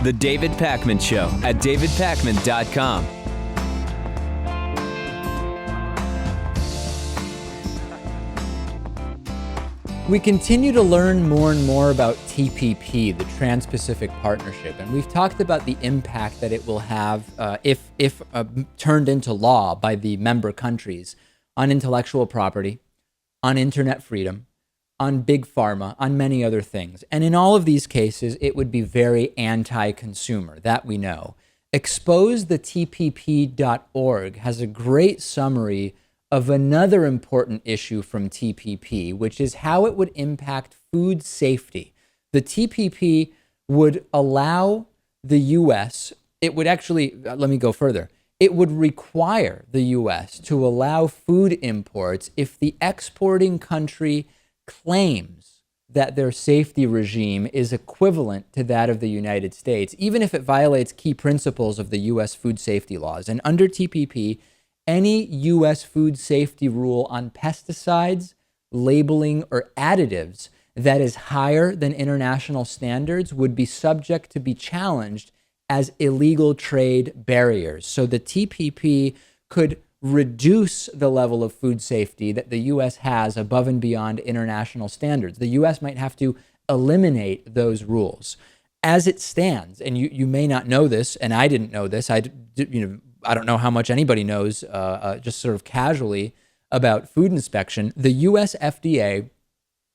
The David Pakman Show at davidpakman.com. We continue to learn more and more about TPP, the Trans-Pacific Partnership, and we've talked about the impact that it will have if turned into law by the member countries on intellectual property, on internet freedom, on big pharma, on many other things. And in all of these cases, it would be very anti-consumer, that we know. ExposeTheTPP.org has a great summary of another important issue from TPP, which is how it would impact food safety. The TPP would allow the U.S., it would actually, let me go further, it would require the U.S. to allow food imports if the exporting country claims that their safety regime is equivalent to that of the United States, even if it violates key principles of the U.S. food safety laws. And under TPP, any U.S. food safety rule on pesticides, labeling, or additives that is higher than international standards would be subject to be challenged as illegal trade barriers. So the TPP could reduce the level of food safety that the U.S. has above and beyond international standards. The U.S. might have to eliminate those rules. As it stands, and you may not know this, and I didn't know this, I don't know how much anybody knows, just sort of casually, about food inspection. The U.S. FDA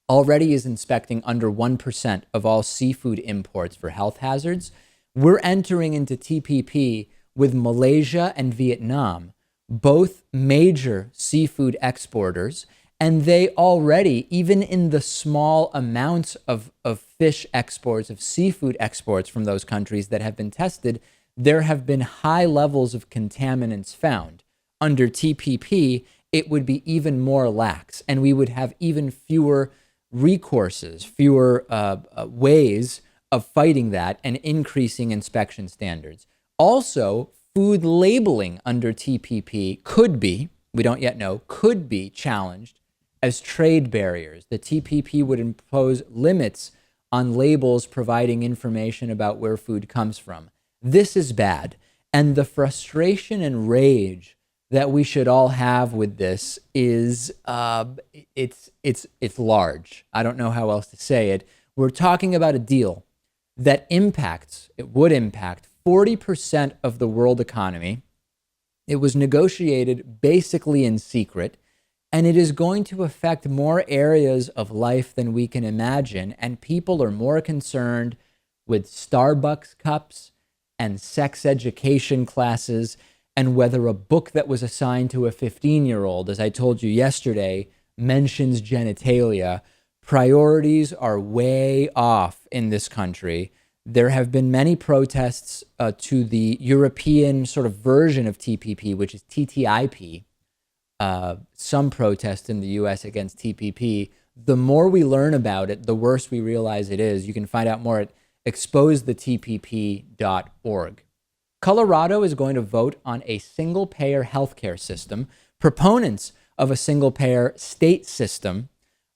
already is inspecting under 1% of all seafood imports for health hazards. We're entering into TPP with Malaysia and Vietnam, both major seafood exporters, and they already, even in the small amounts of fish exports, of seafood exports from those countries that have been tested, there have been high levels of contaminants found. Under TPP, it would be even more lax, and we would have even fewer recourses, fewer ways of fighting that and increasing inspection standards. Also, food labeling under TPP could be, we don't yet know, could be challenged as trade barriers. The TPP would impose limits on labels providing information about where food comes from. This is bad. And the frustration and rage that we should all have with this is, it's large. I don't know how else to say it. We're talking about a deal that would impact 40% of the world economy. It was negotiated basically in secret, and it is going to affect more areas of life than we can imagine. And people are more concerned with Starbucks cups and sex education classes and whether a book that was assigned to a 15-year-old, as I told you yesterday, mentions genitalia. Priorities are way off in this country. There have been many protests to the European sort of version of TPP, which is TTIP. Some protests in the US against TPP. The more we learn about it, the worse we realize it is. You can find out more at exposethetpp.org. Colorado is going to vote on a single-payer healthcare system. Proponents of a single-payer state system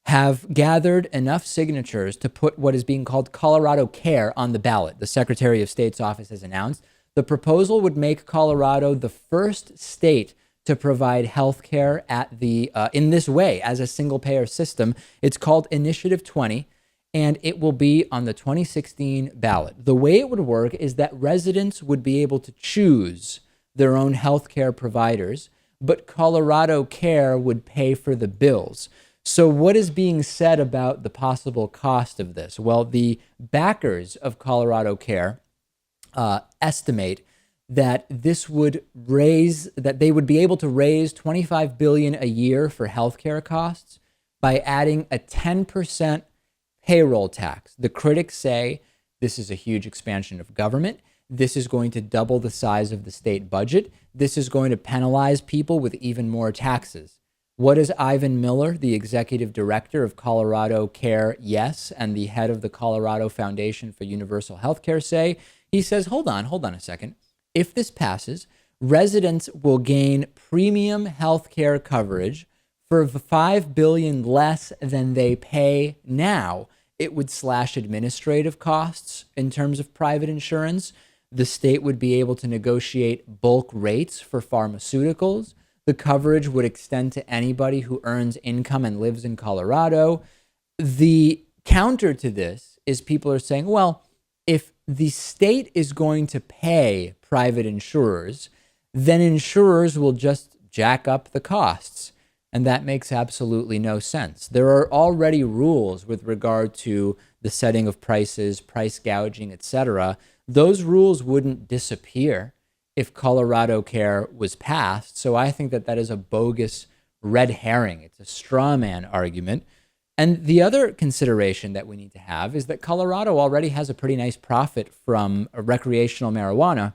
have gathered enough signatures to put what is being called Colorado Care on the ballot. The Secretary of State's office has announced the proposal would make Colorado the first state to provide health care in this way as a single-payer system. It's called Initiative 20, and it will be on the 2016 ballot. The way it would work is that residents would be able to choose their own health care providers, but Colorado Care would pay for the bills. So what is being said about the possible cost of this? Well, the backers of Colorado Care estimate that they would be able to raise $25 billion a year for healthcare costs by adding a 10% payroll tax. The critics say this is a huge expansion of government. This is going to double the size of the state budget. This is going to penalize people with even more taxes. What does Ivan Miller, the executive director of Colorado Care Yes and the head of the Colorado Foundation for Universal Healthcare say? He says, hold on a second. If this passes, residents will gain premium healthcare coverage for $5 billion less than they pay now. It would slash administrative costs in terms of private insurance. The state would be able to negotiate bulk rates for pharmaceuticals. The coverage would extend to anybody who earns income and lives in Colorado. The counter to this is people are saying, well, if the state is going to pay private insurers, then insurers will just jack up the costs. And that makes absolutely no sense. There are already rules with regard to the setting of prices, price gouging, etc. Those rules wouldn't disappear if Colorado Care was passed. So I think that that is a bogus red herring. It's a straw man argument. And the other consideration that we need to have is that Colorado already has a pretty nice profit from recreational marijuana.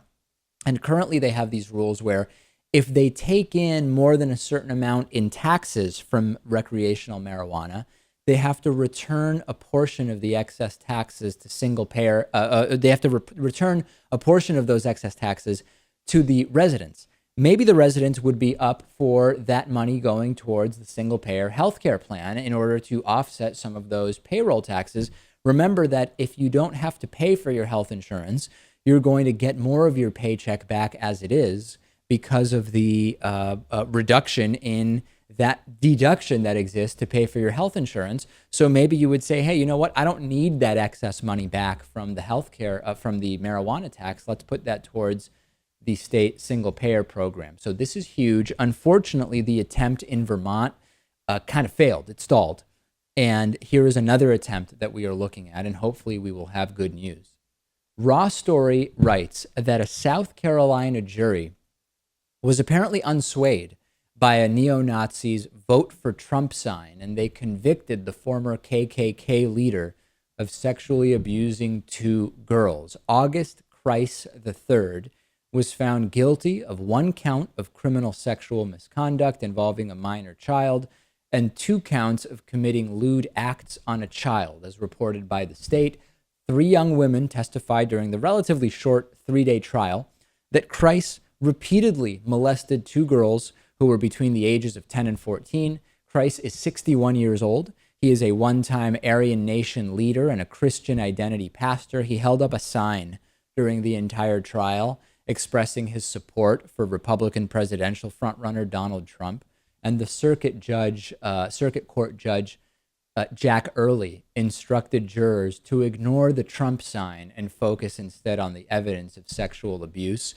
And currently they have these rules where if they take in more than a certain amount in taxes from recreational marijuana, they have to return a portion of the excess taxes to single payer. They have to return a portion of those excess taxes to the residents. Maybe the residents would be up for that money going towards the single payer healthcare plan in order to offset some of those payroll taxes. Remember that if you don't have to pay for your health insurance, you're going to get more of your paycheck back as it is because of the reduction in that deduction that exists to pay for your health insurance. So maybe you would say, hey, you know what? I don't need that excess money back from the healthcare, from the marijuana tax. Let's put that towards the state single payer program. So this is huge. Unfortunately, the attempt in Vermont kind of failed. It stalled. And here is another attempt that we are looking at, and hopefully we will have good news. Raw Story writes that a South Carolina jury was apparently unswayed by a neo-Nazi's vote for Trump sign, and they convicted the former KKK leader of sexually abusing 2 girls. August Kreis III was found guilty of 1 count of criminal sexual misconduct involving a minor child and 2 counts of committing lewd acts on a child, as reported by the state. 3 young women testified during the relatively short 3-day trial that Kreis repeatedly molested 2 girls who were between the ages of 10 and 14. Kreis is 61 years old. He is a one-time Aryan Nation leader and a Christian identity pastor. He held up a sign during the entire trial expressing his support for Republican presidential frontrunner Donald Trump. And the circuit court judge, Jack Early, instructed jurors to ignore the Trump sign and focus instead on the evidence of sexual abuse.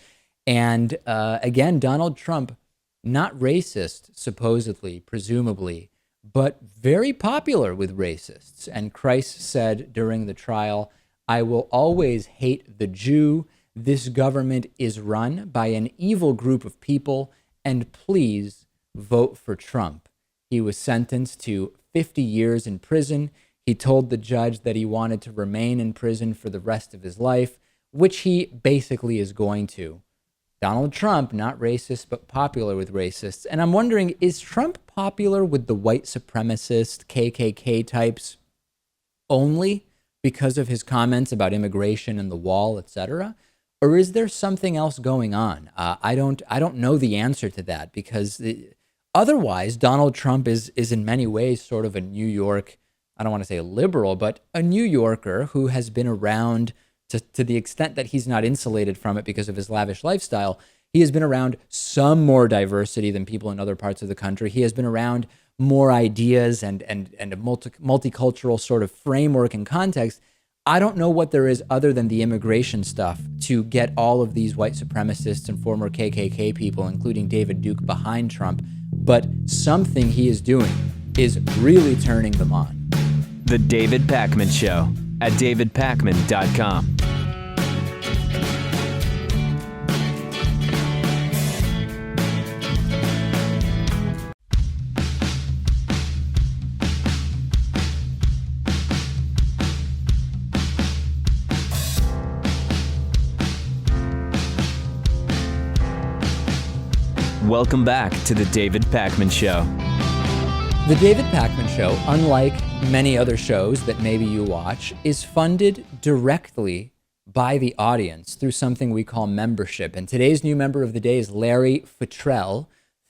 And again, Donald Trump, not racist, supposedly, presumably, but very popular with racists. And Kreis said during the trial, "I will always hate the Jew. This government is run by an evil group of people, and please vote for Trump." He was sentenced to 50 years in prison. He told the judge that he wanted to remain in prison for the rest of his life, which he basically is going to. Donald Trump, not racist, but popular with racists. And I'm wondering, is Trump popular with the white supremacist KKK types only because of his comments about immigration and the wall, etc.? Or is there something else going on? I don't know the answer to that, because otherwise Donald Trump is in many ways sort of a New York, I don't want to say a liberal, but a New Yorker who has been around to the extent that he's not insulated from it because of his lavish lifestyle. He has been around some more diversity than people in other parts of the country. He has been around more ideas and a multicultural sort of framework and context. I don't know what there is other than the immigration stuff to get all of these white supremacists and former KKK people, including David Duke, behind Trump. But something he is doing is really turning them on. The David Pakman Show at davidpakman.com. Welcome back to The David Pakman Show. The David Pakman Show, unlike many other shows that maybe you watch, is funded directly by the audience through something we call membership. And today's new member of the day is Larry Futrell.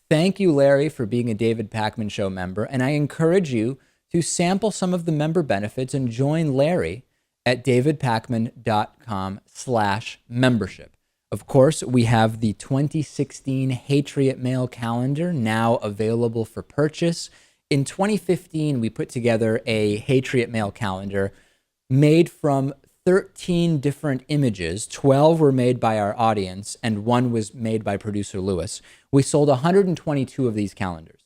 Thank you, Larry, for being a David Pakman Show member. And I encourage you to sample some of the member benefits and join Larry at davidpakman.com/membership. Of course, we have the 2016 Hatriot Mail calendar now available for purchase. In 2015, we put together a Hatriot Mail calendar made from 13 different images. 12 were made by our audience, and one was made by producer Lewis. We sold 122 of these calendars.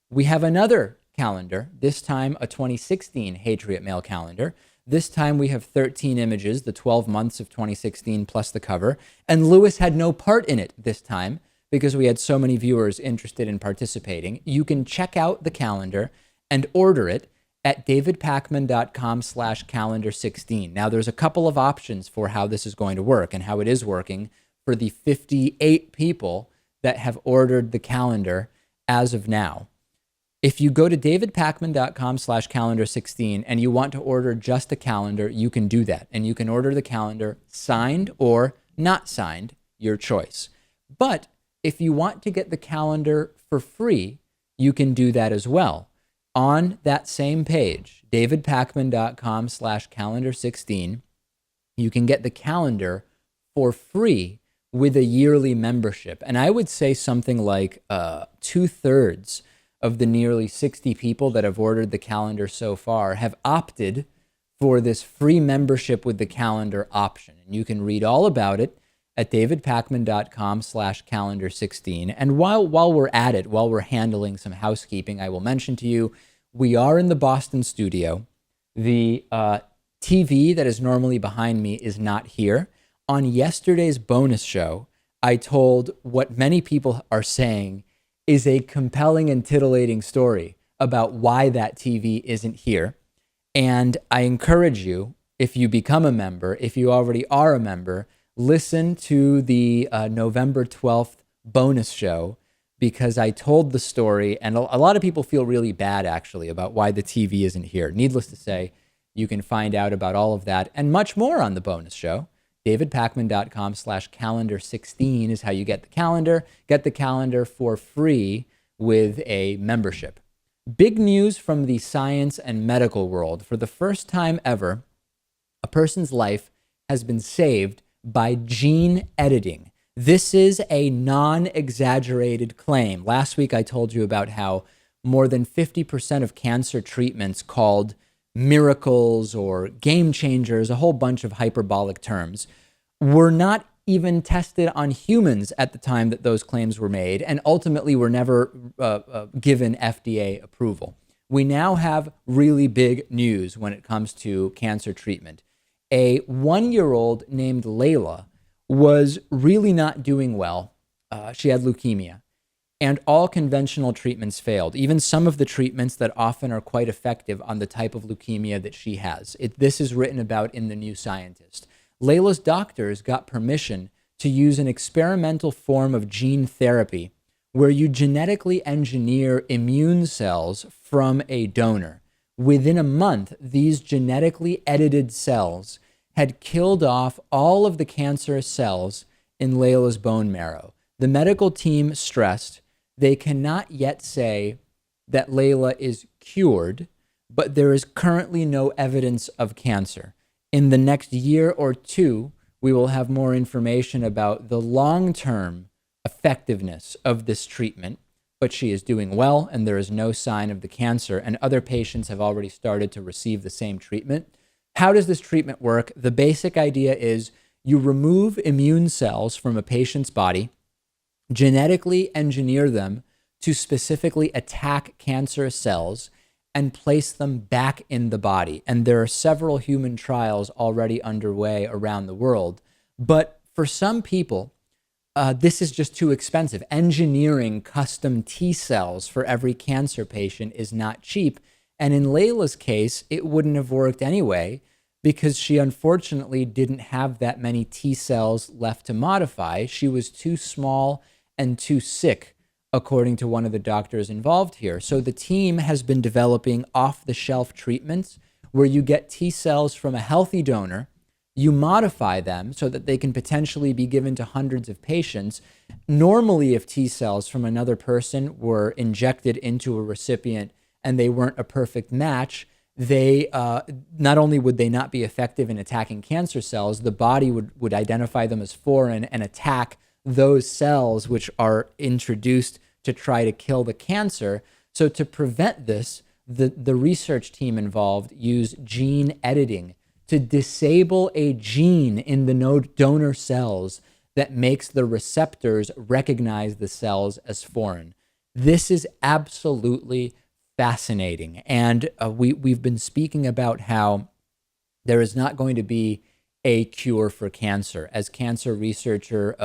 We have another calendar, this time a 2016 Hatriot Mail calendar. This time we have 13 images, the 12 months of 2016 plus the cover. And Lewis had no part in it this time because we had so many viewers interested in participating. You can check out the calendar and order it at davidpakman.com/calendar16. Now, there's a couple of options for how this is going to work and how it is working for the 58 people that have ordered the calendar as of now. If you go to davidpakman.com/calendar16 and you want to order just a calendar, you can do that. And you can order the calendar signed or not signed, your choice. But if you want to get the calendar for free, you can do that as well. On that same page, davidpakman.com/calendar16, you can get the calendar for free with a yearly membership. And I would say something like 2/3 of the nearly 60 people that have ordered the calendar so far have opted for this free membership with the calendar option. And you can read all about it at davidpakman.com/calendar16. And while we're at it, while we're handling some housekeeping, I will mention to you, we are in the Boston studio. The TV that is normally behind me is not here. On yesterday's bonus show, I told what many people are saying is a compelling and titillating story about why that TV isn't here. And I encourage you, if you become a member, if you already are a member, listen to the November 12th bonus show, because I told the story, and a lot of people feel really bad, actually, about why the TV isn't here. Needless to say, you can find out about all of that and much more on the bonus show. davidpakman.com/calendar16 is how you get the calendar. Get the calendar for free with a membership. Big news from the science and medical world. For the first time ever, a person's life has been saved by gene editing. This is a non-exaggerated claim. Last week, I told you about how more than 50% of cancer treatments called miracles or game changers, a whole bunch of hyperbolic terms, were not even tested on humans at the time that those claims were made, and ultimately were never given FDA approval. We now have really big news when it comes to cancer treatment. A 1-year-old named Layla was really not doing well. She had leukemia. And all conventional treatments failed, even some of the treatments that often are quite effective on the type of leukemia that she has. This is written about in the New Scientist. Layla's doctors got permission to use an experimental form of gene therapy where you genetically engineer immune cells from a donor. Within a month, these genetically edited cells had killed off all of the cancerous cells in Layla's bone marrow. The medical team stressed they cannot yet say that Layla is cured, but there is currently no evidence of cancer. In the next year or two, we will have more information about the long-term effectiveness of this treatment, but she is doing well and there is no sign of the cancer, and other patients have already started to receive the same treatment. How does this treatment work? The basic idea is you remove immune cells from a patient's body, genetically engineer them to specifically attack cancerous cells, and place them back in the body. And there are several human trials already underway around the world. But for some people, this is just too expensive. Engineering custom T cells for every cancer patient is not cheap. And in Layla's case, it wouldn't have worked anyway, because she unfortunately didn't have that many T cells left to modify. She was too small and too sick, according to one of the doctors involved here. So the team has been developing off-the-shelf treatments where you get T cells from a healthy donor, you modify them so that they can potentially be given to hundreds of patients. Normally, if T cells from another person were injected into a recipient and they weren't a perfect match, they not only would they not be effective in attacking cancer cells, the body would identify them as foreign and attack those cells which are introduced to try to kill the cancer. So to prevent this, the research team involved used gene editing to disable a gene in the donor cells that makes the receptors recognize the cells as foreign. This is absolutely fascinating. And we've been speaking about how there is not going to be a cure for cancer. As cancer researcher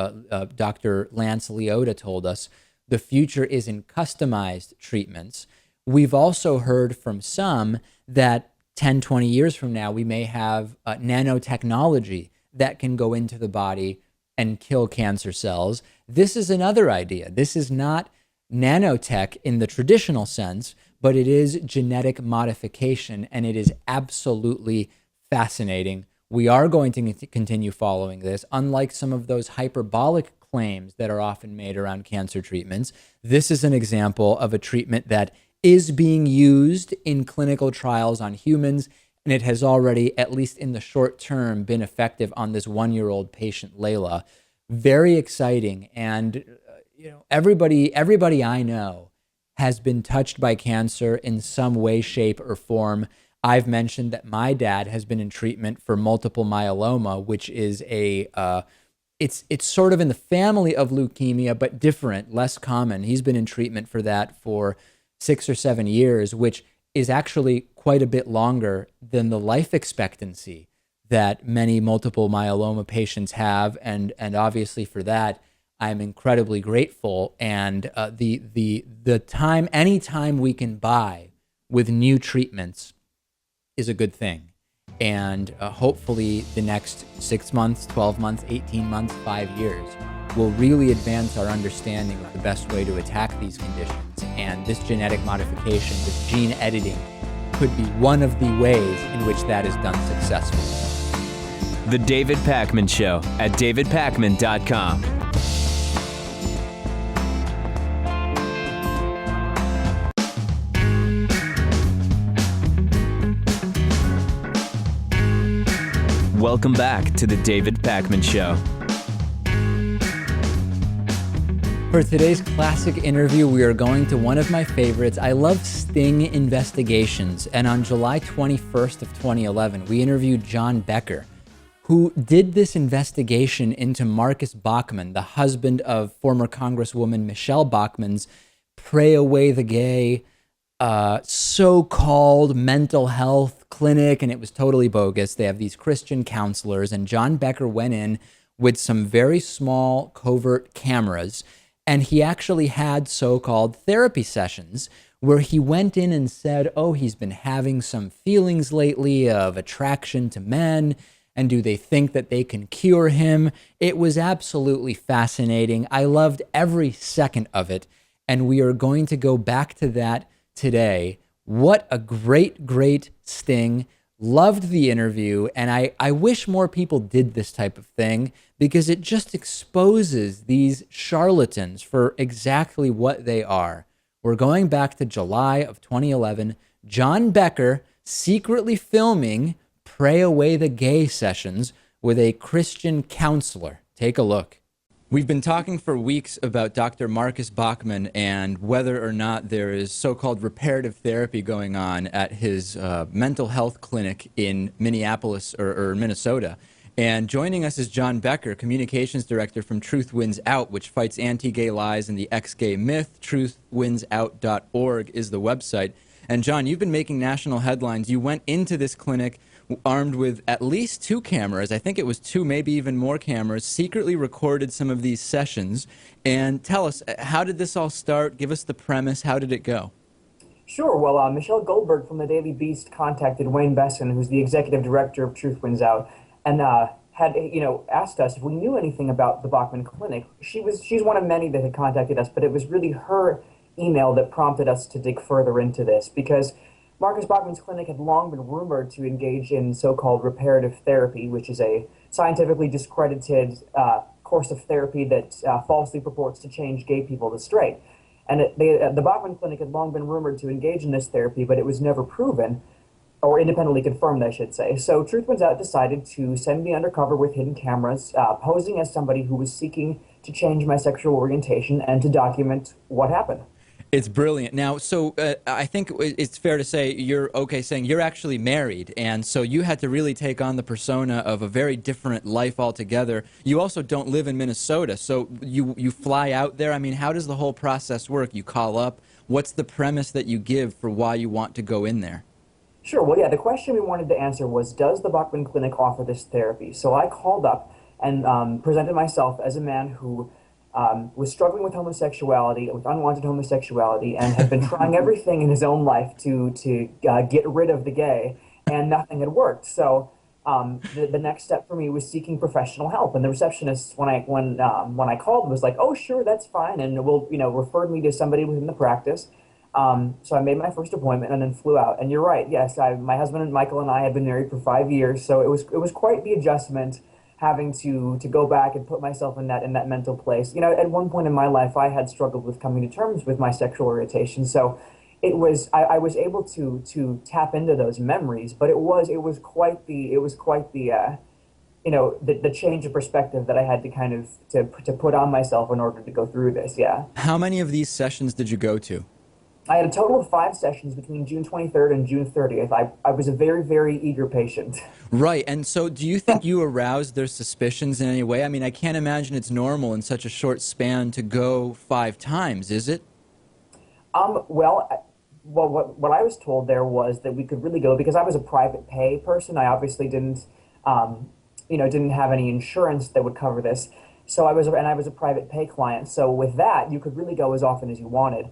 Dr. Lance Leota told us, the future is in customized treatments. We've also heard from some that 10, 20 years from now, we may have nanotechnology that can go into the body and kill cancer cells. This is another idea. This is not nanotech in the traditional sense, but it is genetic modification, and it is absolutely fascinating. We are going to continue following this. Unlike some of those hyperbolic claims that are often made around cancer treatments, this is an example of a treatment that is being used in clinical trials on humans, and it has already, at least in the short term, been effective on this 1-year-old patient, Layla. Very exciting. And everybody I know has been touched by cancer in some way, shape, or form. I've mentioned that my dad has been in treatment for multiple myeloma, which is it's sort of in the family of leukemia, but different, less common. He's been in treatment for that for 6 or 7 years, which is actually quite a bit longer than the life expectancy that many multiple myeloma patients have. And obviously for that, I'm incredibly grateful. And the time, any time we can buy with new treatments is a good thing. And hopefully the next 6 months, 12 months, 18 months, 5 years will really advance our understanding of the best way to attack these conditions. And this genetic modification, this gene editing, could be one of the ways in which that is done successfully. The David Pakman Show at davidpakman.com. Welcome back to The David Pakman Show. For today's classic interview, we are going to one of my favorites. I love Sting investigations. And on July 21st of 2011, we interviewed John Becker, who did this investigation into Marcus Bachmann, the husband of former Congresswoman Michelle Bachmann's Pray Away the Gay so-called mental health clinic, and it was totally bogus. They have these Christian counselors, and John Becker went in with some very small covert cameras, and he actually had so-called therapy sessions where he went in and said, oh, he's been having some feelings lately of attraction to men, and do they think that they can cure him? It was absolutely fascinating. I loved every second of it, and we are going to go back to that today. What a great sting. Loved the interview, and I wish more people did this type of thing because it just exposes these charlatans for exactly what they are. We're going back to July of 2011. John Becker secretly filming Pray Away the Gay sessions with a Christian counselor. Take a look. We've been talking for weeks about Dr. Marcus Bachmann and whether or not there is so-called reparative therapy going on at his mental health clinic in Minneapolis or Minnesota. And joining us is John Becker, communications director from Truth Wins Out, which fights anti-gay lies and the ex-gay myth. Truthwinsout.org is the website. And John, you've been making national headlines. You went into this clinic armed with at least 2 cameras. I think it was 2, maybe even more cameras, secretly recorded some of these sessions. And tell us, how did this all start? Give us the premise. How did it go? Sure. Well, Michelle Goldberg from the Daily Beast contacted Wayne Besson, who's the executive director of Truth Wins Out, and had asked us if we knew anything about the Bachmann Clinic. She's one of many that had contacted us, but it was really her email that prompted us to dig further into this, because Marcus Bachmann's clinic had long been rumored to engage in so-called reparative therapy, which is a scientifically discredited course of therapy that falsely purports to change gay people to straight. And the Bachmann Clinic had long been rumored to engage in this therapy, but it was never proven, or independently confirmed, I should say. So Truth Wins Out decided to send me undercover with hidden cameras, posing as somebody who was seeking to change my sexual orientation and to document what happened. It's brilliant. Now, so I think it's fair to say you're okay saying you're actually married, and so you had to really take on the persona of a very different life altogether. You also don't live in Minnesota, so you fly out there. I mean, how does the whole process work? You call up. What's the premise that you give for why you want to go in there? Sure. Well, yeah, the question we wanted to answer was, does the Bachman Clinic offer this therapy? So I called up and presented myself as a man who was struggling with homosexuality, with unwanted homosexuality, and had been trying everything in his own life to get rid of the gay, and nothing had worked. So the next step for me was seeking professional help. And the receptionist, when I called, was like, "Oh, sure, that's fine," and referred me to somebody within the practice. So I made my first appointment and then flew out. And you're right, yes, my husband and Michael and I had been married for 5 years, so it was quite the adjustment having to go back and put myself in that mental place. At one point in my life, I had struggled with coming to terms with my sexual orientation, so I was able to tap into those memories, but it was quite the the change of perspective that I had to kind of to put on myself in order to go through this. Yeah. How many of these sessions did you go to? I had a total of 5 sessions between June 23rd and June 30th. I was a very, very eager patient. Right. And so do you think you aroused their suspicions in any way? I mean, I can't imagine it's normal in such a short span to go 5 times, is it? What I was told there was that we could really go, because I was a private pay person. I obviously didn't have any insurance that would cover this. So I was a private pay client. So with that, you could really go as often as you wanted.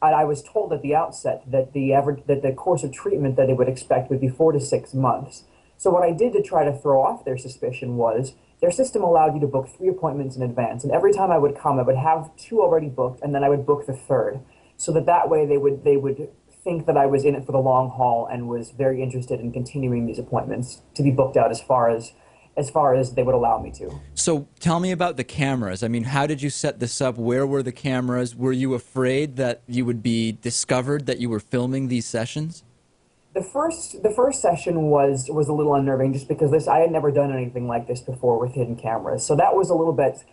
I was told at the outset that the course of treatment that they would expect would be 4 to 6 months. So what I did to try to throw off their suspicion was their system allowed you to book 3 appointments in advance, and every time I would come, I would have 2 already booked, and then I would book the 3rd, so that way they would think that I was in it for the long haul and was very interested in continuing these appointments to be booked out as far as they would allow me to. So tell me about the cameras. I mean, how did you set this up? Where were the cameras? Were you afraid that you would be discovered that you were filming these sessions? The first session was a little unnerving, just because I had never done anything like this before with hidden cameras. So that was a little bit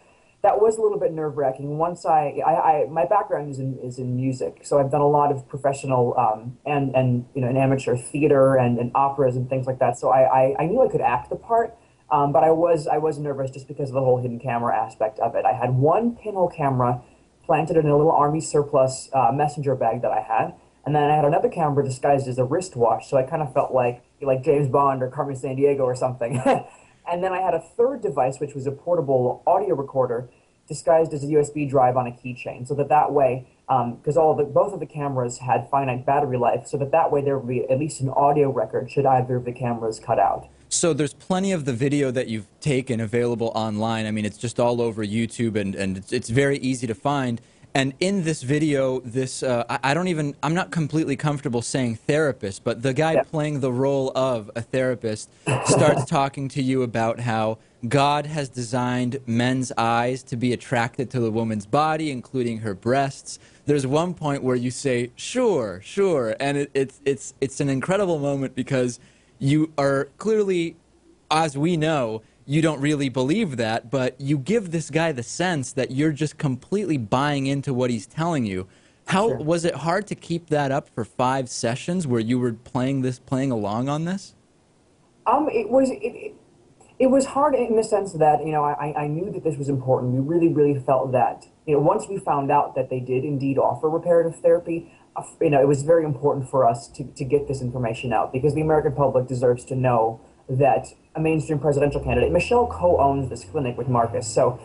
nerve-wracking. Once my background is in music, so I've done a lot of professional and in amateur theater and operas and things like that. So I knew I could act the part. But I was nervous just because of the whole hidden camera aspect of it. I had one pinhole camera planted in a little army surplus messenger bag that I had, and then I had another camera disguised as a wristwatch, so I kind of felt like James Bond or Carmen Sandiego or something. And then I had a third device, which was a portable audio recorder disguised as a USB drive on a keychain, so that way, because both of the cameras had finite battery life, so that way there would be at least an audio record should either of the cameras cut out. So there's plenty of the video that you've taken available online. I mean, it's just all over YouTube, and it's very easy to find. And in this video, I'm not completely comfortable saying therapist, but the guy playing the role of a therapist starts talking to you about how God has designed men's eyes to be attracted to the woman's body, including her breasts. There's one point where you say, sure, and it's an incredible moment because you are clearly, as we know, you don't really believe that, but you give this guy the sense that you're just completely buying into what he's telling you. How was it hard to keep that up for 5 sessions where you were playing along on this? It was hard in the sense that I knew that this was important. We really felt that once we found out that they did indeed offer reparative therapy, it was very important for us to get this information out, because the American public deserves to know that a mainstream presidential candidate, Michelle co-owns this clinic with Marcus, so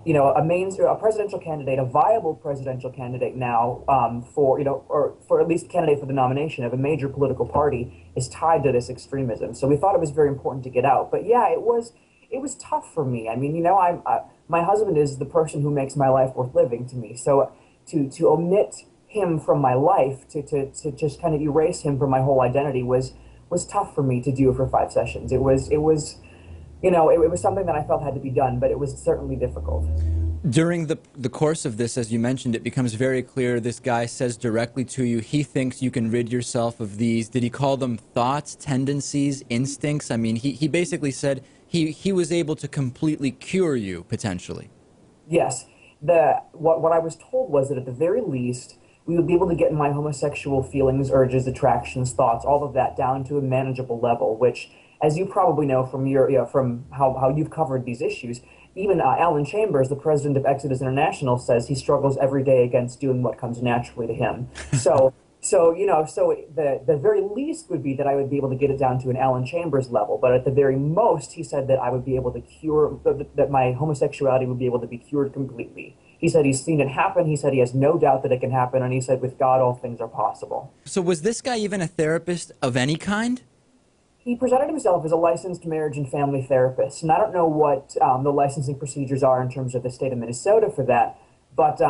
a presidential candidate, a viable presidential candidate now, or for at least candidate for the nomination of a major political party, is tied to this extremism. So we thought it was very important to get out. But yeah, it was tough for me. I mean, my husband is the person who makes my life worth living to me. So to omit him from my life, to just kind of erase him from my whole identity was tough for me to do for 5 sessions. It was something that I felt had to be done, but it was certainly difficult. During the course of this, as you mentioned, it becomes very clear this guy says directly to you, he thinks you can rid yourself of these, did he call them thoughts, tendencies, instincts? I mean, he basically said he was able to completely cure you, potentially. Yes. What I was told was that at the very least, we would be able to get my homosexual feelings, urges, attractions, thoughts, all of that down to a manageable level, which, as you probably know from from how you've covered these issues, even Alan Chambers, the president of Exodus International, says he struggles every day against doing what comes naturally to him. So the very least would be that I would be able to get it down to an Alan Chambers level, but at the very most, he said that I would be able to cure, that my homosexuality would be able to be cured completely. He said he's seen it happen. He said he has no doubt that it can happen, and he said with God all things are possible. So was this guy even a therapist of any kind? He presented himself as a licensed marriage and family therapist, and I don't know what the licensing procedures are in terms of the state of Minnesota for that, but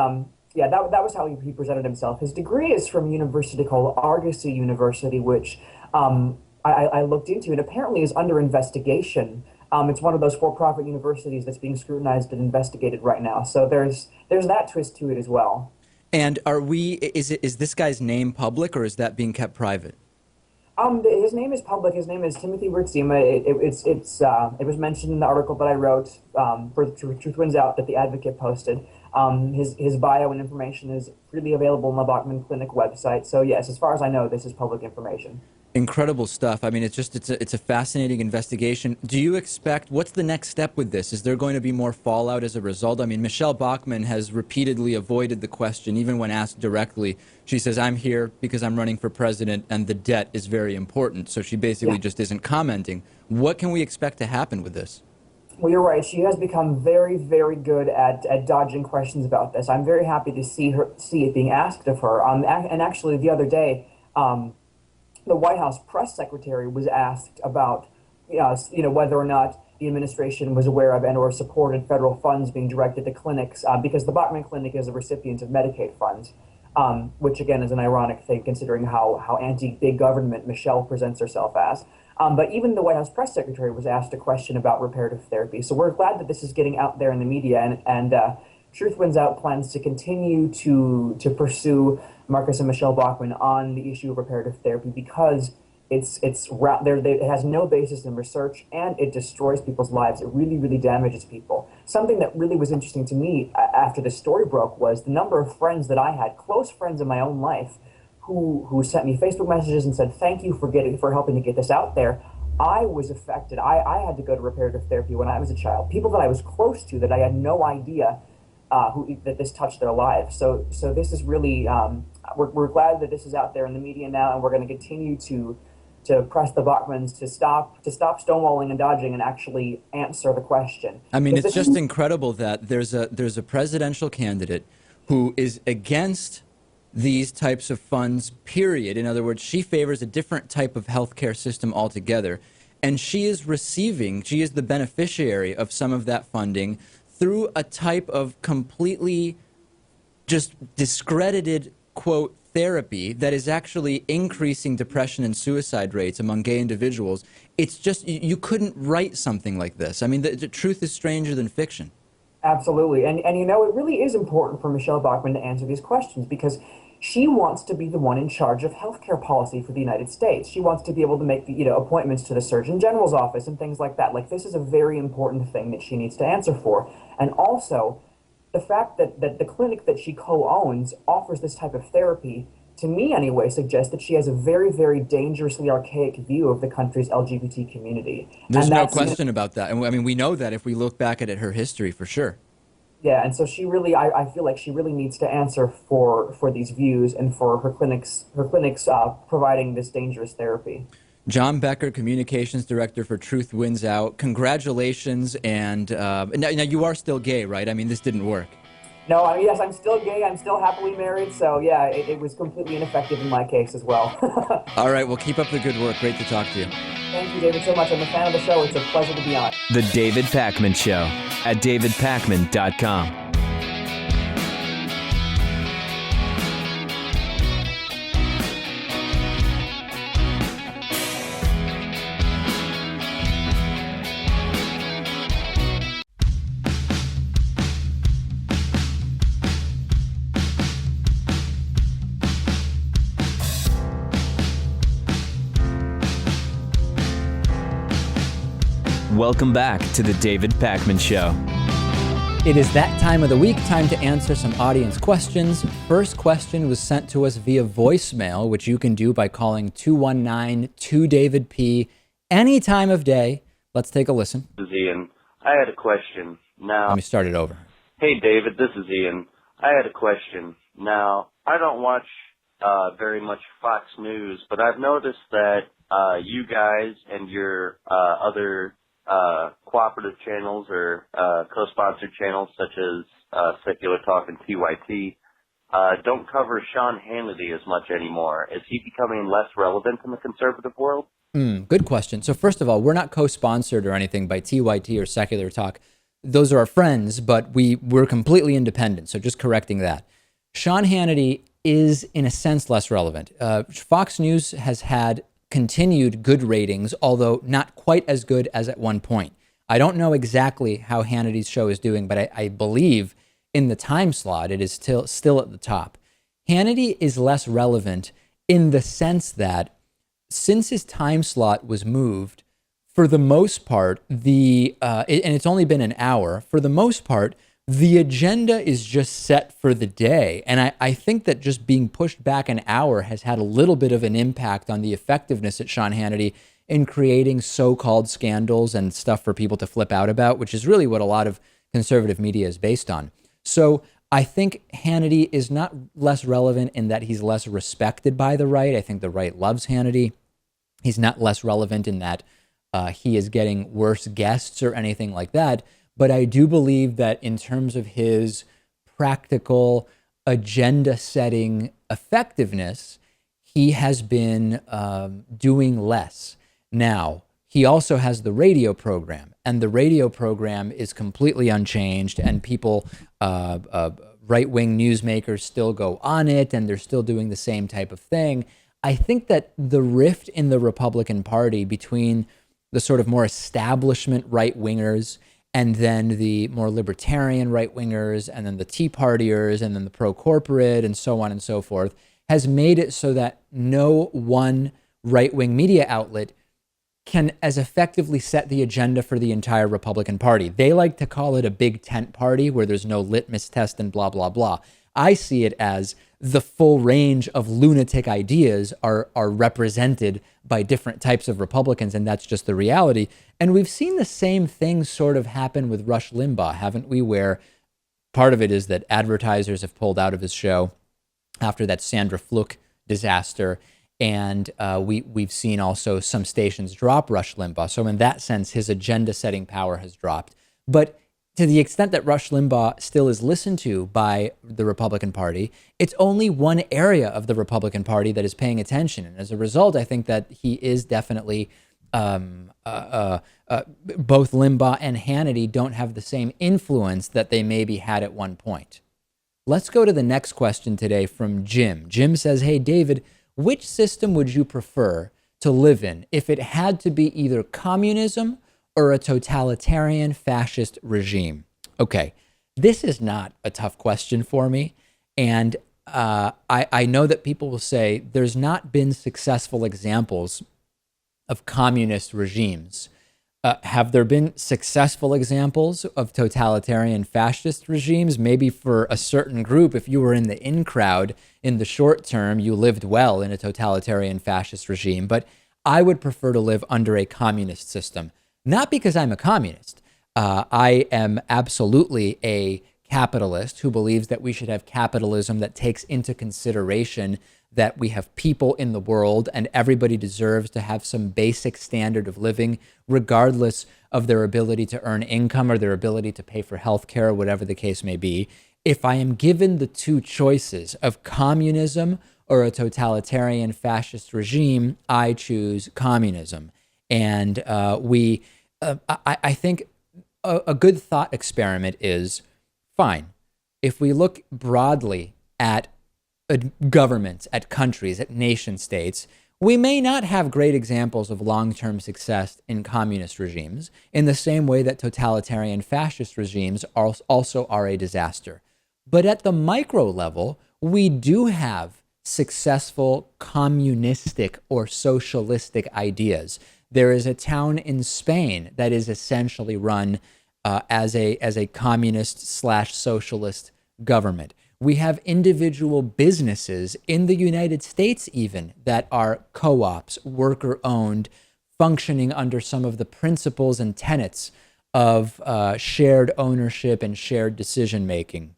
yeah, that was how he presented himself. His degree is from a university called August University, which I looked into, and apparently is under investigation. It's one of those for-profit universities that's being scrutinized and investigated right now. So there's that twist to it as well. And is this guy's name public, or is that being kept private? His name is public. His name is Timothy Ritsima. It was mentioned in the article that I wrote for Truth Wins Out that the Advocate posted. His bio and information is freely available on the Bachmann Clinic website. So yes, as far as I know, this is public information. Incredible stuff. I mean, it's a fascinating investigation. Do you expect, what's the next step with this? Is there going to be more fallout as a result? I mean, Michelle Bachmann has repeatedly avoided the question, even when asked directly. She says, I'm here because I'm running for president and the debt is very important. So she basically just isn't commenting. What can we expect to happen with this? Well, you're right. She has become very, very good at dodging questions about this. I'm very happy to see it being asked of her. And actually, the other day, the White House press secretary was asked about, whether or not the administration was aware of and or supported federal funds being directed to clinics, because the Bachmann Clinic is a recipient of Medicaid funds, which again is an ironic thing considering how anti-big government Michelle presents herself as. But even the White House press secretary was asked a question about reparative therapy. So we're glad that this is getting out there in the media, and Truth Wins Out plans to continue to pursue Marcus and Michelle Bachmann on the issue of reparative therapy because it has no basis in research and it destroys people's lives. It really, really damages people. Something that really was interesting to me after this story broke was the number of friends that I had, close friends in my own life, who sent me Facebook messages and said, thank you for helping to get this out there. I was affected. I had to go to reparative therapy when I was a child. People that I was close to that I had no idea that this touched their lives. So this is really, we're glad that this is out there in the media now, and we're going to continue to press the Bachmanns to stop stonewalling and dodging and actually answer the question. I mean, it's just incredible that there's a presidential candidate who is against these types of funds, period. In other words, she favors a different type of healthcare system altogether, and she is the beneficiary of some of that funding through a type of completely just discredited, quote, therapy that is actually increasing depression and suicide rates among gay individuals. It's just, you couldn't write something like this. I mean, the truth is stranger than fiction. Absolutely. And it really is important for Michelle Bachmann to answer these questions because she wants to be the one in charge of healthcare policy for the United States. She wants to be able to make appointments to the Surgeon General's office and things like that. Like, this is a very important thing that she needs to answer for. And also, the fact that the clinic that she co-owns offers this type of therapy, to me anyway, suggests that she has a very, very dangerously archaic view of the country's LGBT community. There's no question about that. And I mean, we know that if we look back at her history, for sure. Yeah, and so she really, I feel like she really needs to answer for these views and for her clinics providing this dangerous therapy. John Becker, Communications Director for Truth Wins Out. Congratulations, and now you are still gay, right? I mean, this didn't work. No, yes, I'm still gay. I'm still happily married, so yeah, it was completely ineffective in my case as well. All right, well, keep up the good work. Great to talk to you. Thank you, David, so much. I'm a fan of the show. It's a pleasure to be on. The David Pakman Show at davidpakman.com. Welcome back to the David Pakman Show. It is that time of the week, time to answer some audience questions. First question was sent to us via voicemail, which you can do by calling 219-2DAVID-P any time of day. Let's take a listen. This is Ian. I had a question. Now, Let me start it over. Hey, David, this is Ian. I had a question. Now, I don't watch very much Fox News, but I've noticed that you guys and your other cooperative channels or co-sponsored channels such as Secular Talk and TYT don't cover Sean Hannity as much anymore. Is he becoming less relevant in the conservative world? Good question. So first of all, we're not co-sponsored or anything by TYT or Secular Talk. Those are our friends, but we're completely independent. So just correcting that. Sean Hannity is in a sense less relevant. Fox News has had continued good ratings, although not quite as good as at one point. I don't know exactly how Hannity's show is doing, but I believe in the time slot, it is still at the top. Hannity is less relevant in the sense that since his time slot was moved, for the most part, and it's only been an hour, for the most part, the agenda is just set for the day. And I think that just being pushed back an hour has had a little bit of an impact on the effectiveness at Sean Hannity in creating so-called scandals and stuff for people to flip out about, which is really what a lot of conservative media is based on. So I think Hannity is not less relevant in that he's less respected by the right. I think the right loves Hannity. He's not less relevant in that he is getting worse guests or anything like that. But I do believe that in terms of his practical agenda-setting effectiveness, he has been doing less. Now, he also has the radio program, and the radio program is completely unchanged, and people, right-wing newsmakers still go on it, and they're still doing the same type of thing. I think that the rift in the Republican Party between the sort of more establishment right-wingers and then the more libertarian right-wingers, and then the Tea Partiers, and then the pro-corporate, and so on and so forth, has made it so that no one right-wing media outlet can as effectively set the agenda for the entire Republican Party. They like to call it a big tent party where there's no litmus test and blah, blah, blah. I see it as the full range of lunatic ideas are represented by different types of Republicans, and that's just the reality. And we've seen the same thing sort of happen with Rush Limbaugh, haven't we? Where part of it is that advertisers have pulled out of his show after that Sandra Fluke disaster, and we've seen also some stations drop Rush Limbaugh. So in that sense, his agenda-setting power has dropped. But to the extent that Rush Limbaugh still is listened to by the Republican Party, it's only one area of the Republican Party that is paying attention. And as a result, I think that he is definitely, both Limbaugh and Hannity don't have the same influence that they maybe had at one point. Let's go to the next question today from Jim. Jim says, hey, David, which system would you prefer to live in if it had to be either communism or a totalitarian fascist regime? Okay, this is not a tough question for me. And I know that people will say there's not been successful examples of communist regimes. Have there been successful examples of totalitarian fascist regimes? Maybe for a certain group, if you were in the in crowd in the short term, you lived well in a totalitarian fascist regime. But I would prefer to live under a communist system. Not because I'm a communist. I am absolutely a capitalist who believes that we should have capitalism that takes into consideration that we have people in the world and everybody deserves to have some basic standard of living, regardless of their ability to earn income or their ability to pay for healthcare or whatever the case may be. If I am given the two choices of communism or a totalitarian fascist regime, I choose communism. And I think a good thought experiment is, fine, if we look broadly at governments, at countries, at nation states, we may not have great examples of long-term success in communist regimes in the same way that totalitarian fascist regimes also are a disaster. But at the micro level, we do have successful communistic or socialistic ideas There is a town in Spain that is essentially run as a communist slash socialist government. We have individual businesses in the United States even that are co-ops, worker-owned, functioning under some of the principles and tenets of shared ownership and shared decision-making.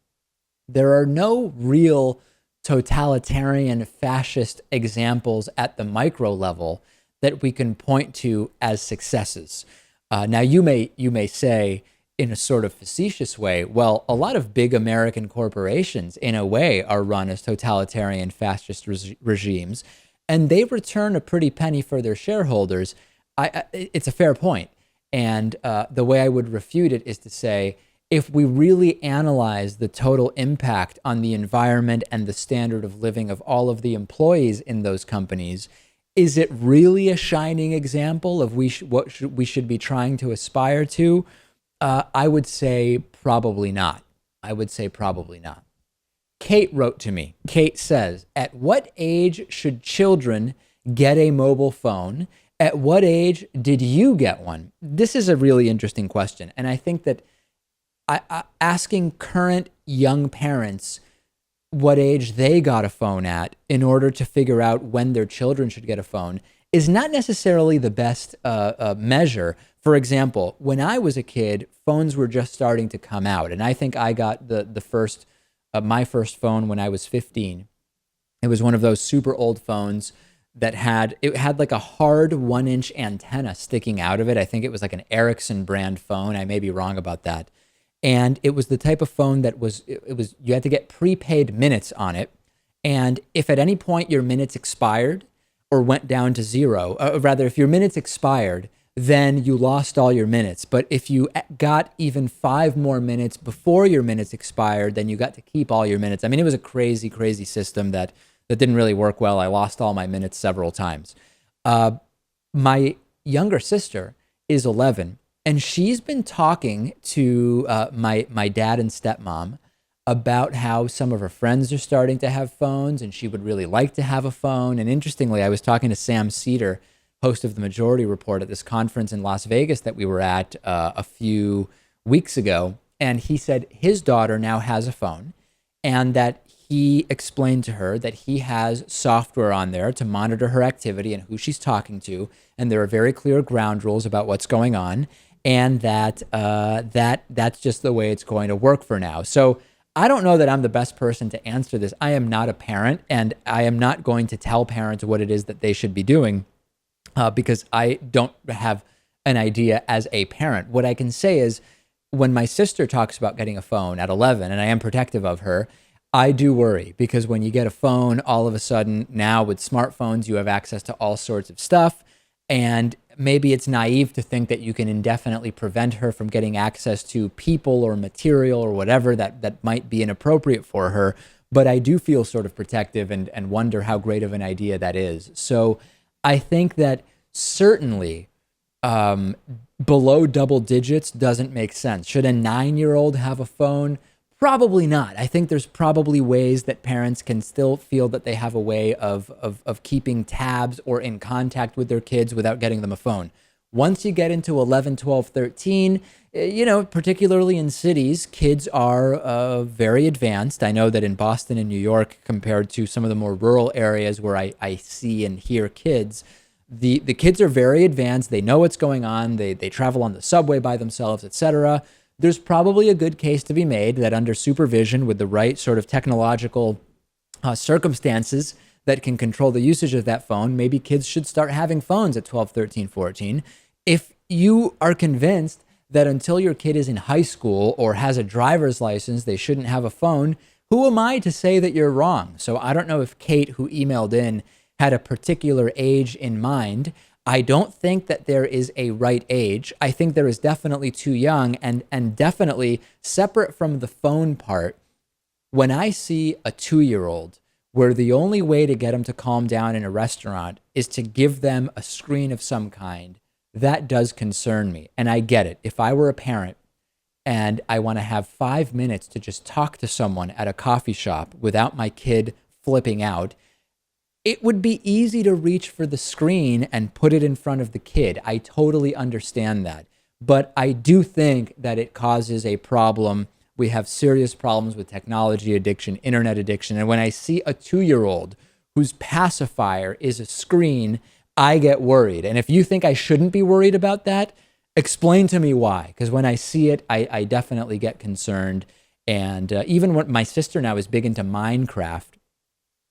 There are no real totalitarian fascist examples at the micro level that we can point to as successes. Now, you may say in a sort of facetious way, well, a lot of big American corporations, in a way, are run as totalitarian fascist regimes, and they return a pretty penny for their shareholders. It's a fair point. And the way I would refute it is to say, if we really analyze the total impact on the environment and the standard of living of all of the employees in those companies, is it really a shining example of what we should be trying to aspire to? I would say probably not. Kate wrote to me. Kate says, at what age should children get a mobile phone? At what age did you get one? This is a really interesting question. And I think that asking current young parents what age they got a phone at in order to figure out when their children should get a phone is not necessarily the best measure. For example, when I was a kid, phones were just starting to come out. And I think I got my first phone when I was 15. It was one of those super old phones that had like a hard 1-inch antenna sticking out of it. I think it was like an Ericsson brand phone. I may be wrong about that. And it was the type of phone that you had to get prepaid minutes on it. And if at any point your minutes expired or went down to zero, if your minutes expired, then you lost all your minutes. But if you got even 5 more minutes before your minutes expired, then you got to keep all your minutes. I mean, it was a crazy, crazy system that didn't really work well. I lost all my minutes several times. My younger sister is 11. And she's been talking to my dad and stepmom about how some of her friends are starting to have phones, and she would really like to have a phone. And interestingly, I was talking to Sam Cedar, host of the Majority Report, at this conference in Las Vegas that we were at a few weeks ago. And he said his daughter now has a phone, and that he explained to her that he has software on there to monitor her activity and who she's talking to. And there are very clear ground rules about what's going on. And that's just the way it's going to work for now. So I don't know that I'm the best person to answer this. I am not a parent, and I am not going to tell parents what it is that they should be doing because I don't have an idea as a parent. What I can say is when my sister talks about getting a phone at 11, and I am protective of her, I do worry, because when you get a phone, all of a sudden now with smartphones, you have access to all sorts of stuff. And maybe it's naive to think that you can indefinitely prevent her from getting access to people or material or whatever that might be inappropriate for her. But I do feel sort of protective and wonder how great of an idea that is. So I think that certainly below double digits doesn't make sense. Should a 9-year-old have a phone? Probably not. I think there's probably ways that parents can still feel that they have a way of keeping tabs or in contact with their kids without getting them a phone. Once you get into 11, 12, 13, particularly in cities, kids are very advanced. I know that in Boston and New York, compared to some of the more rural areas where I see and hear kids, the kids are very advanced. They know what's going on. They travel on the subway by themselves, etc. There's probably a good case to be made that under supervision with the right sort of technological circumstances that can control the usage of that phone, maybe kids should start having phones at 12, 13, 14. If you are convinced that until your kid is in high school or has a driver's license, they shouldn't have a phone, who am I to say that you're wrong? So I don't know if Kate, who emailed in, had a particular age in mind. I don't think that there is a right age. I think there is definitely too young, and definitely separate from the phone part. When I see a 2-year-old where the only way to get them to calm down in a restaurant is to give them a screen of some kind, that does concern me. And I get it. If I were a parent and I want to have 5 minutes to just talk to someone at a coffee shop without my kid flipping out, it would be easy to reach for the screen and put it in front of the kid. I totally understand that. But I do think that it causes a problem. We have serious problems with technology addiction, internet addiction. And when I see a 2-year-old whose pacifier is a screen, I get worried. And if you think I shouldn't be worried about that, explain to me why. Because when I see it, I definitely get concerned. And even when my sister now is big into Minecraft,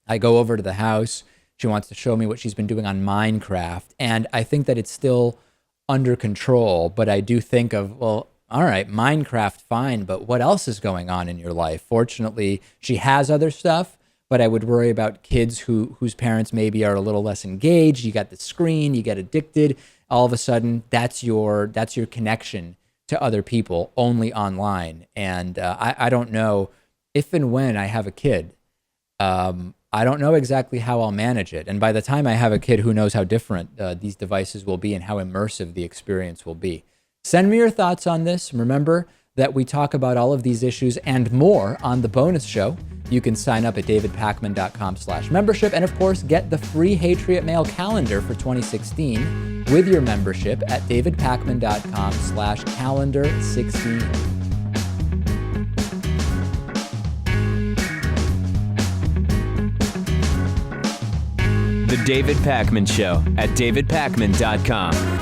I go over to the house. She wants to show me what she's been doing on Minecraft. And I think that it's still under control. But I do think of, well, all right, Minecraft, fine. But what else is going on in your life? Fortunately, she has other stuff. But I would worry about kids whose parents maybe are a little less engaged. You got the screen, you get addicted. All of a sudden, that's your connection to other people, only online. And I don't know if and when I have a kid. I don't know exactly how I'll manage it. And by the time I have a kid, who knows how different these devices will be and how immersive the experience will be. Send me your thoughts on this. Remember that we talk about all of these issues and more on the bonus show. You can sign up at davidpakman.com/membership. And of course, get the free Patriot Mail calendar for 2016 with your membership at davidpakman.com/calendar16. The David Pakman Show at davidpakman.com.